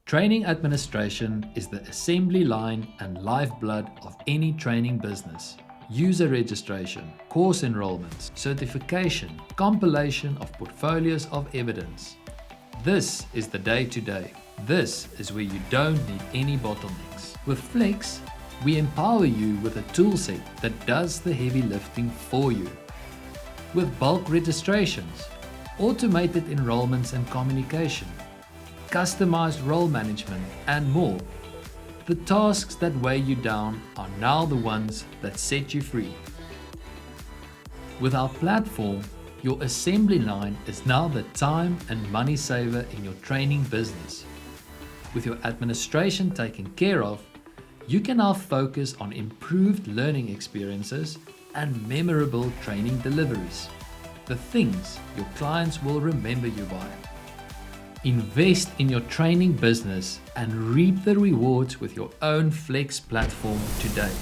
Training administration is the assembly line and lifeblood of any training business. User registration, course enrollments, certification, compilation of portfolios of evidence. This is the day-to-day. This is where you don't need any bottlenecks. With Flex, we empower you with a toolset that does the heavy lifting for you. With bulk registrations, automated enrollments and communication, customized role management, and more. The tasks that weigh you down are now the ones that set you free. With our platform, your assembly line is now the time and money saver in your training business. With your administration taken care of, you can now focus on improved learning experiences and memorable training deliveries. The things your clients will remember you by. Invest in your training business and reap the rewards with your own Flex platform today.